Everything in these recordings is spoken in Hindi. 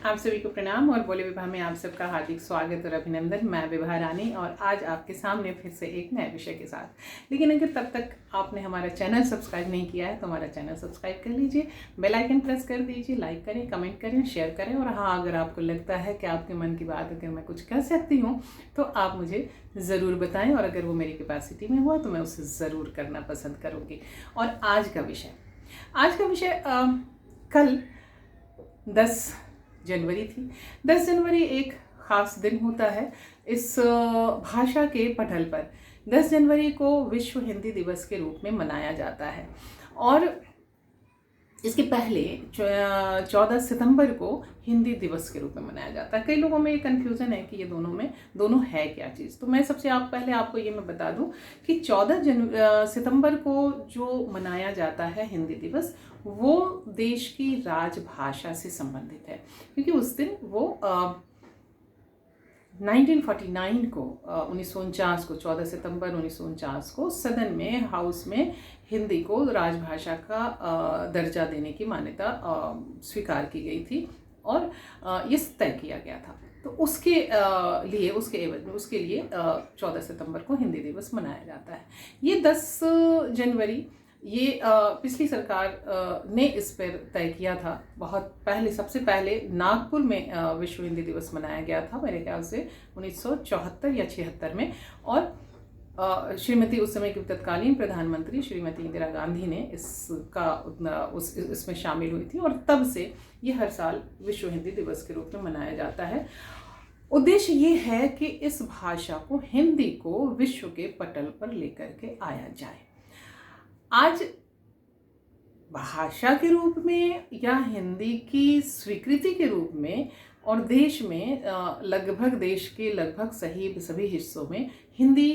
आप सभी को प्रणाम और बोले विवाह में आप सबका हार्दिक स्वागत और अभिनंदन। मैं विभा रानी और आज आपके सामने फिर से एक नए विषय के साथ। लेकिन अगर तब तक आपने हमारा चैनल सब्सक्राइब नहीं किया है तो हमारा चैनल सब्सक्राइब कर लीजिए, बेल आइकन प्रेस कर दीजिए, लाइक करें, कमेंट करें, शेयर करें। और हाँ, अगर आपको लगता है कि आपके मन की बात अगर मैं कुछ कह सकती हूँ तो आप मुझे ज़रूर बताएं और अगर वो मेरी कैपेसिटी में हुआ तो मैं उसे ज़रूर करना पसंद करूँगी। और आज का विषय कल 10 जनवरी थी। 10 जनवरी एक ख़ास दिन होता है इस भाषा के पटल पर। 10 जनवरी को विश्व हिंदी दिवस के रूप में मनाया जाता है और इसके पहले 14 सितंबर को हिंदी दिवस के रूप में मनाया जाता है। कई लोगों में ये कन्फ्यूज़न है कि ये दोनों है क्या चीज़। तो मैं सबसे पहले आपको ये मैं बता दूं कि 14 सितंबर को जो मनाया जाता है हिंदी दिवस, वो देश की राजभाषा से संबंधित है, क्योंकि उस दिन वो 1949 को 1949 को 14 सितंबर 1949 को सदन में, हाउस में हिंदी को राजभाषा का दर्जा देने की मान्यता स्वीकार की गई थी और ये तय किया गया था। तो उसके लिए 14 सितंबर को हिंदी दिवस मनाया जाता है। ये 10 जनवरी ये पिछली सरकार ने इस पर तय किया था। बहुत पहले, सबसे पहले नागपुर में विश्व हिंदी दिवस मनाया गया था, मेरे ख्याल से 1974 या 76 में। और श्रीमती, उस समय की तत्कालीन प्रधानमंत्री श्रीमती इंदिरा गांधी ने इसमें शामिल हुई थी और तब से ये हर साल विश्व हिंदी दिवस के रूप में मनाया जाता है। उद्देश्य ये है कि इस भाषा को, हिंदी को विश्व के पटल पर लेकर के आया जाए। आज भाषा के रूप में या हिंदी की स्वीकृति के रूप में और देश में देश के लगभग सभी हिस्सों में हिंदी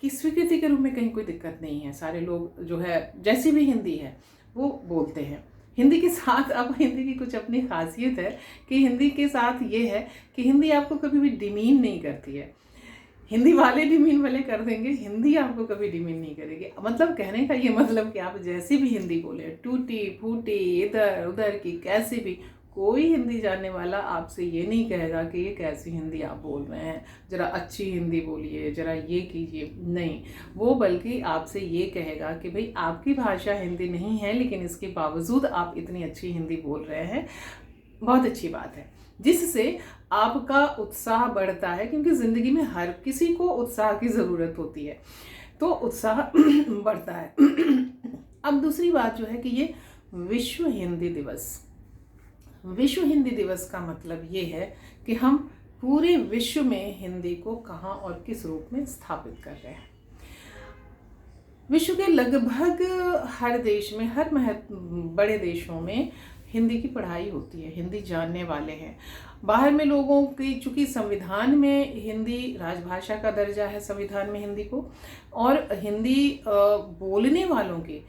की स्वीकृति के रूप में कहीं कोई दिक्कत नहीं है। सारे लोग जो है, जैसी भी हिंदी है वो बोलते हैं। हिंदी के साथ, अब हिंदी की कुछ अपनी खासियत है कि हिंदी के साथ ये है कि हिंदी आपको कभी भी डिमीन नहीं करती है। हिंदी वाले डिमीन वाले कर देंगे, हिंदी आपको कभी डिमीन नहीं करेगी। मतलब कहने का ये मतलब कि आप जैसी भी हिंदी बोले, टूटी फूटी, इधर उधर की, कैसी भी, कोई हिंदी जानने वाला आपसे ये नहीं कहेगा कि ये कैसी हिंदी आप बोल रहे हैं, ज़रा अच्छी हिंदी बोलिए, ज़रा ये कीजिए। नहीं, वो बल्कि आपसे ये कहेगा कि भाई आपकी भाषा हिंदी नहीं है, लेकिन इसके बावजूद आप इतनी अच्छी हिंदी बोल रहे हैं, बहुत अच्छी बात है, जिससे आपका उत्साह बढ़ता है। क्योंकि ज़िंदगी में हर किसी को उत्साह की ज़रूरत होती है, तो उत्साह बढ़ता है। अब दूसरी बात जो है कि ये विश्व हिंदी दिवस का मतलब ये है कि हम पूरे विश्व में हिंदी को कहाँ और किस रूप में स्थापित कर रहे हैं। विश्व के लगभग हर देश में, हर बड़े देशों में हिंदी की पढ़ाई होती है, हिंदी जानने वाले हैं। बाहर में लोगों की, चूँकि संविधान में हिंदी राजभाषा का दर्जा है, संविधान में हिंदी को, और हिंदी बोलने वालों की,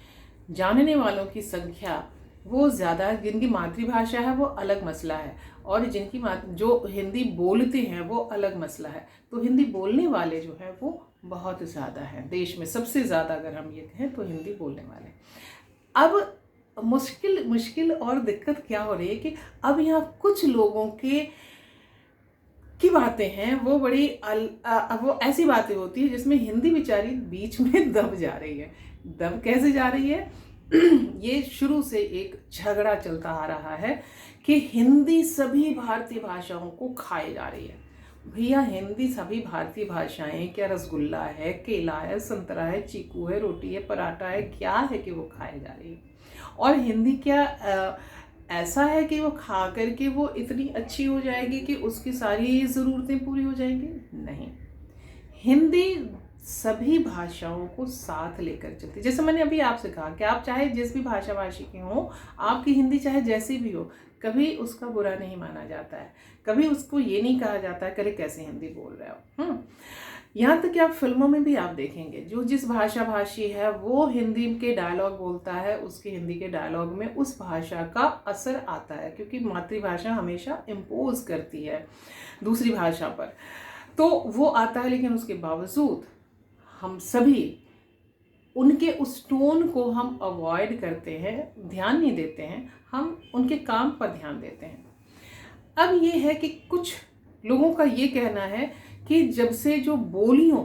जानने वालों की संख्या वो ज़्यादा है। जिनकी मातृभाषा है वो अलग मसला है, और जो हिंदी बोलते हैं वो अलग मसला है। तो हिंदी बोलने वाले जो है वो बहुत ज़्यादा है देश में। सबसे ज़्यादा अगर हम ये कहें तो हिंदी बोलने वाले। अब मुश्किल और दिक्कत क्या हो रही है कि अब यहाँ कुछ लोगों की बातें हैं, वो बड़ी वो ऐसी बातें होती है जिसमें हिंदी बेचारी बीच में दब जा रही है। दब कैसे जा रही है? ये शुरू से एक झगड़ा चलता आ रहा है कि हिंदी सभी भारतीय भाषाओं को खाए जा रही है। भैया, हिंदी सभी भारतीय भाषाएं क्या रसगुल्ला है, केला है, संतरा है, चीकू है, रोटी है, पराठा है, क्या है कि वो खाए जा रही है? और हिंदी क्या ऐसा है कि वो खा करके वो इतनी अच्छी हो जाएगी कि उसकी सारी ज़रूरतें पूरी हो जाएंगी? नहीं, हिंदी सभी भाषाओं को साथ लेकर चलती। जैसे मैंने अभी आपसे कहा कि आप चाहे जिस भी भाषी के हों, आपकी हिंदी चाहे जैसी भी हो, कभी उसका बुरा नहीं माना जाता है, कभी उसको ये नहीं कहा जाता है करे कैसे हिंदी बोल रहे हो। यहाँ तक कि आप फिल्मों में भी आप देखेंगे, जो जिस भाषी है वो हिंदी के डायलॉग बोलता है, उसके हिंदी के डायलॉग में उस भाषा का असर आता है, क्योंकि मातृभाषा हमेशा इम्पोज करती है दूसरी भाषा पर, तो वो आता है। लेकिन उसके बावजूद हम सभी उनके उस टोन को हम अवॉइड करते हैं, ध्यान नहीं देते हैं, हम उनके काम पर ध्यान देते हैं। अब ये है कि कुछ लोगों का ये कहना है कि जब से जो बोलियों,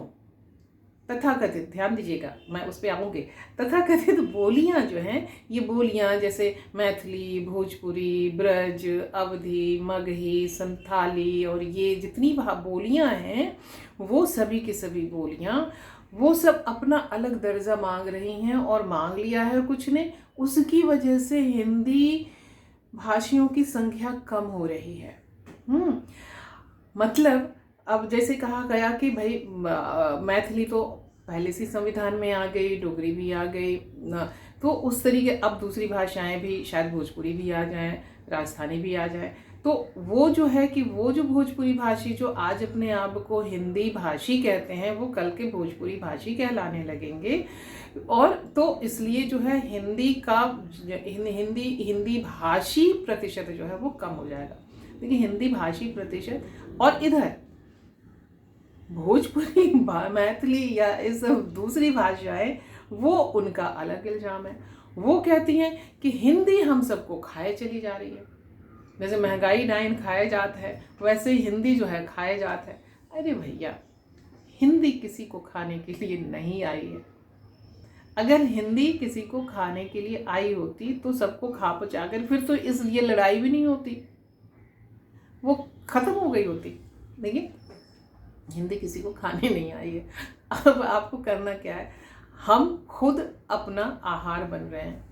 तथाकथित, ध्यान दीजिएगा मैं उस पर आऊँगी, तथाकथित बोलियाँ जो हैं, ये बोलियाँ जैसे मैथिली, भोजपुरी, ब्रज, अवधी, मगही, संथाली और ये जितनी बोलियाँ हैं, वो सभी की सभी बोलियाँ वो सब अपना अलग दर्जा मांग रही हैं और मांग लिया है कुछ ने। उसकी वजह से हिंदी भाषियों की संख्या कम हो रही है। मतलब अब जैसे कहा गया कि भाई मैथिली तो पहले से संविधान में आ गई, डोगरी भी आ गई, तो उस तरीके अब दूसरी भाषाएं भी, शायद भोजपुरी भी आ जाएं, राजस्थानी भी आ जाए, तो वो जो है कि वो जो भोजपुरी भाषी जो आज अपने आप को हिंदी भाषी कहते हैं, वो कल के भोजपुरी भाषी कहलाने लगेंगे। और तो इसलिए जो है हिंदी का हिंदी भाषी प्रतिशत जो है वो कम हो जाएगा। देखिए हिंदी भाषी प्रतिशत, और इधर भोजपुरी, मैथिली या इस दूसरी भाषाएं, वो उनका अलग इल्जाम है। वो कहती हैं कि हिंदी हम सबको खाए चली जा रही है, जैसे महंगाई डाइन खाए जात है वैसे ही हिंदी जो है खाए जात है। अरे भैया, हिंदी किसी को खाने के लिए नहीं आई है। अगर हिंदी किसी को खाने के लिए आई होती तो सबको खा पचा कर फिर तो इसलिए लड़ाई भी नहीं होती, वो खत्म हो गई होती। लेकिन हिंदी किसी को खाने नहीं आई है। अब आपको करना क्या है, हम खुद अपना आहार बन रहे हैं।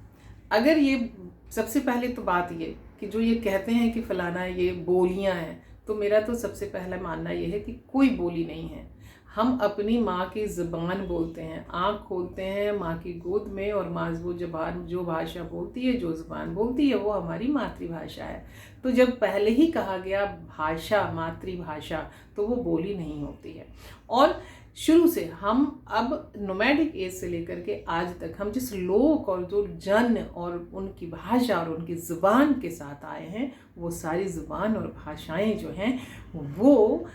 अगर ये सबसे पहले तो बात ये कि जो ये कहते हैं कि फलाना ये बोलियां हैं, तो मेरा तो सबसे पहला मानना ये है कि कोई बोली नहीं है। हम अपनी माँ की ज़ुबान बोलते हैं, आँख खोलते हैं माँ की गोद में, और माँ वो ज़बान जो भाषा बोलती है, जो ज़ुबान बोलती है, वो हमारी मातृभाषा है। तो जब पहले ही कहा गया भाषा मातृभाषा, तो वो बोली नहीं होती है। और शुरू से हम अब नोमैडिक एज से लेकर के आज तक हम जिस लोक और जो जन और उनकी भाषा और उनकी ज़ुबान के साथ आए हैं, वो सारी ज़ुबान और भाषाएं जो हैं वो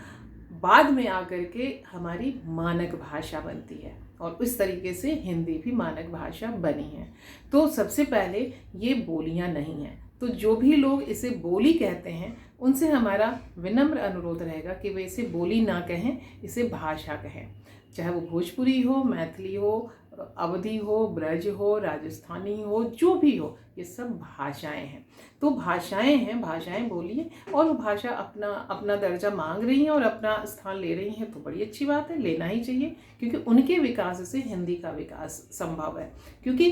बाद में आकर के हमारी मानक भाषा बनती है, और इस तरीके से हिंदी भी मानक भाषा बनी है। तो सबसे पहले ये बोलियां नहीं हैं। तो जो भी लोग इसे बोली कहते हैं, उनसे हमारा विनम्र अनुरोध रहेगा कि वे इसे बोली ना कहें, इसे भाषा कहें। चाहे वो भोजपुरी हो, मैथिली हो, अवधी हो, ब्रज हो, राजस्थानी हो, जो भी हो, ये सब भाषाएं हैं। तो भाषाएं हैं, भाषाएं बोलिए, और वो भाषा अपना अपना दर्जा मांग रही हैं और अपना स्थान ले रही हैं, तो बड़ी अच्छी बात है, लेना ही चाहिए, क्योंकि उनके विकास से हिंदी का विकास संभव है। क्योंकि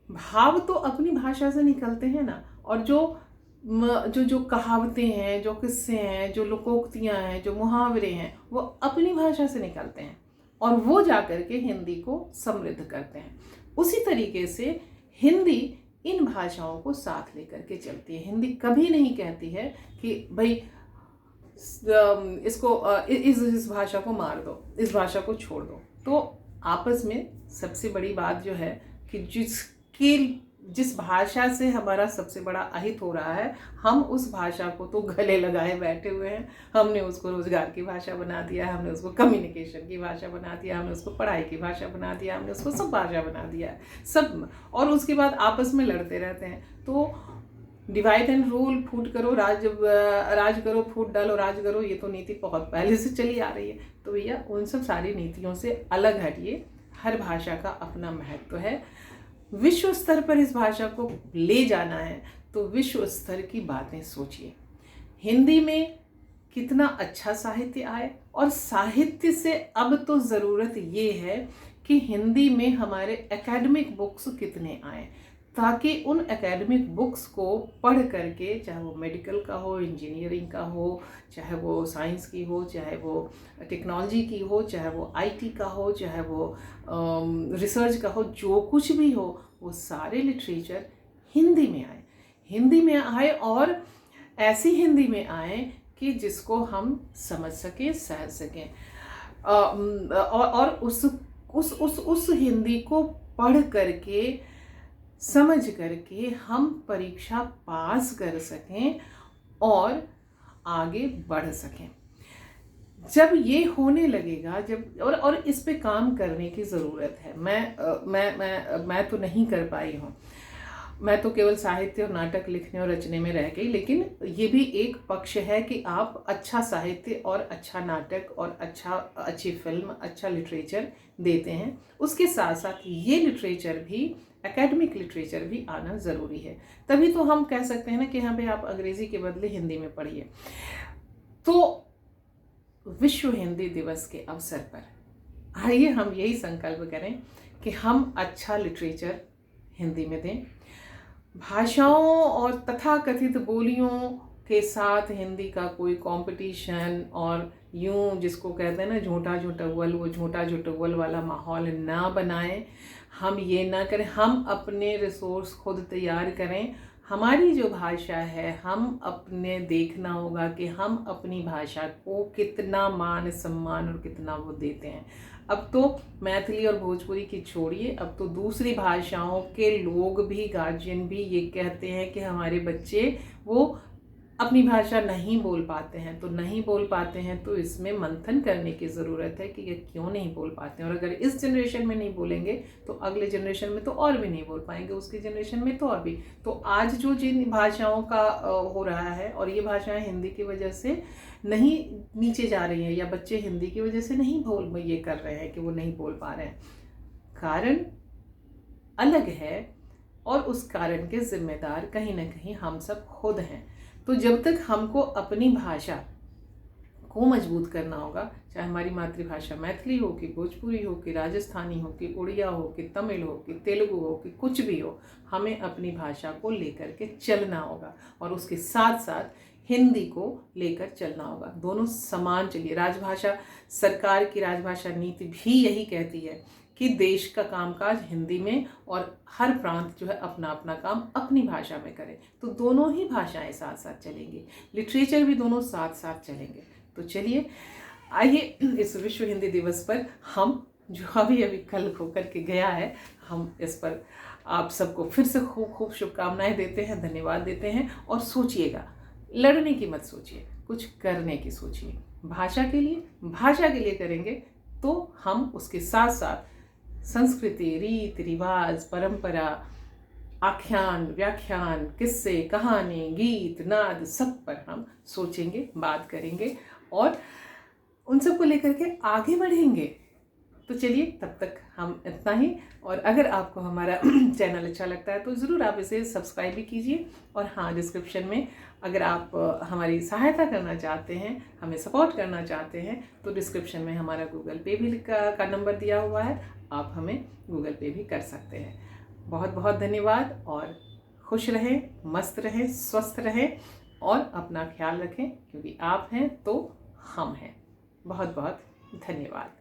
भाव तो अपनी भाषा से निकलते हैं ना, और जो कहावतें हैं, जो किस्से हैं, जो लोकोक्तियाँ हैं, जो मुहावरे हैं, वो अपनी भाषा से निकलते हैं और वो जाकर के हिंदी को समृद्ध करते हैं। उसी तरीके से हिंदी इन भाषाओं को साथ लेकर के चलती है। हिंदी कभी नहीं कहती है कि भाई इसको इस भाषा को मार दो, इस भाषा को छोड़ दो। तो आपस में सबसे बड़ी बात जो है कि जिस भाषा से हमारा सबसे बड़ा अहित हो रहा है, हम उस भाषा को तो गले लगाए बैठे हुए हैं। हमने उसको रोजगार की भाषा बना दिया, हमने उसको कम्युनिकेशन की भाषा बना दिया, हमने उसको पढ़ाई की भाषा बना दिया, हमने उसको सब भाषा बना दिया है सब, और उसके बाद आपस में लड़ते रहते हैं। तो डिवाइड एंड रूल, फूट करो राज करो, फूट डालो राज करो, ये तो नीति बहुत पहले से चली आ रही है। तो भैया उन सब सारी नीतियों से अलग हटिए। हर भाषा का अपना महत्व है। विश्व स्तर पर इस भाषा को ले जाना है तो विश्व स्तर की बातें सोचिए। हिंदी में कितना अच्छा साहित्य आए, और साहित्य से अब तो ज़रूरत ये है कि हिंदी में हमारे एकेडमिक बुक्स कितने आए, ताकि उन एकेडमिक बुक्स को पढ़ करके, चाहे वो मेडिकल का हो, इंजीनियरिंग का हो, चाहे वो साइंस की हो, चाहे वो टेक्नोलॉजी की हो, चाहे वो आईटी का हो, चाहे वो रिसर्च का हो, जो कुछ भी हो, वो सारे लिटरेचर हिंदी में आए, हिंदी में आए, और ऐसी हिंदी में आए कि जिसको हम समझ सकें, सहज सकें, और उस हिंदी को पढ़ करके, समझ करके हम परीक्षा पास कर सकें और आगे बढ़ सकें। जब ये होने लगेगा, जब और इस पे काम करने की ज़रूरत है। मैं तो नहीं कर पाई हूँ। मैं तो केवल साहित्य और नाटक लिखने और रचने में रह गई, लेकिन ये भी एक पक्ष है कि आप अच्छा साहित्य और अच्छा नाटक और अच्छी फिल्म, अच्छा लिटरेचर देते हैं। उसके साथ साथ ये लिटरेचर भी, एकेडमिक लिटरेचर भी आना ज़रूरी है। तभी तो हम कह सकते हैं ना कि यहाँ पे आप अंग्रेज़ी के बदले हिंदी में पढ़िए। तो विश्व हिंदी दिवस के अवसर पर आइए हम यही संकल्प करें कि हम अच्छा लिटरेचर हिंदी में दें। भाषाओं और तथाकथित बोलियों के साथ हिंदी का कोई कंपटीशन और यूं जिसको कहते हैं ना झूठा झुटव्वल, वो झूठा झुटव्वल वाला माहौल ना बनाएं। हम ये ना करें, हम अपने रिसोर्स खुद तैयार करें। हमारी जो भाषा है, हम अपने देखना होगा कि हम अपनी भाषा को कितना मान सम्मान और कितना वो देते हैं। अब तो मैथिली और भोजपुरी की छोड़िए, अब तो दूसरी भाषाओं के लोग भी, गार्जियन भी ये कहते हैं कि हमारे बच्चे वो अपनी भाषा नहीं बोल पाते हैं। तो नहीं बोल पाते हैं तो इसमें मंथन करने की ज़रूरत है कि ये क्यों नहीं बोल पाते हैं। और अगर इस जनरेशन में नहीं बोलेंगे तो अगले जनरेशन में तो और भी नहीं बोल पाएंगे, उसकी जनरेशन में तो और भी। तो आज जो जिन भाषाओं का हो रहा है, और ये भाषाएं हिंदी की वजह से नहीं नीचे जा रही हैं, या बच्चे हिंदी की वजह से नहीं ये कर रहे हैं कि वो नहीं बोल पा रहे हैं, कारण अलग है और उस कारण के जिम्मेदार कहीं ना कहीं हम सब खुद हैं। तो जब तक हमको अपनी भाषा को मजबूत करना होगा, चाहे हमारी मातृभाषा मैथिली हो कि भोजपुरी हो कि राजस्थानी हो कि उड़िया हो कि तमिल हो कि तेलुगु हो कि कुछ भी हो, हमें अपनी भाषा को लेकर के चलना होगा और उसके साथ साथ हिंदी को लेकर चलना होगा। दोनों समान चलिए। राजभाषा, सरकार की राजभाषा नीति भी यही कहती है कि देश का कामकाज हिंदी में, और हर प्रांत जो है अपना अपना काम अपनी भाषा में करे। तो दोनों ही भाषाएं साथ साथ चलेंगी, लिटरेचर भी दोनों साथ साथ चलेंगे। तो चलिए आइए इस विश्व हिंदी दिवस पर हम, जो अभी अभी कल होकर के गया है, हम इस पर आप सबको फिर से खूब खूब शुभकामनाएं देते हैं, धन्यवाद देते हैं। और सोचिएगा, लड़ने की मत सोचिए, कुछ करने की सोचिए। भाषा के लिए करेंगे तो हम उसके साथ साथ संस्कृति, रीत रिवाज, परंपरा, आख्यान, व्याख्यान, किस्से, कहानी, गीत, नाद, सब पर हम सोचेंगे, बात करेंगे और उन सबको लेकर के आगे बढ़ेंगे। तो चलिए तब तक हम इतना ही। और अगर आपको हमारा चैनल अच्छा लगता है तो ज़रूर आप इसे सब्सक्राइब भी कीजिए। और हाँ, डिस्क्रिप्शन में अगर आप हमारी सहायता करना चाहते हैं, हमें सपोर्ट करना चाहते हैं, तो डिस्क्रिप्शन में हमारा गूगल पे भी का नंबर दिया हुआ है, आप हमें गूगल पे भी कर सकते हैं। बहुत बहुत धन्यवाद और खुश रहें, मस्त रहें, स्वस्थ रहें और अपना ख्याल रखें, क्योंकि आप हैं तो हम हैं। बहुत बहुत धन्यवाद।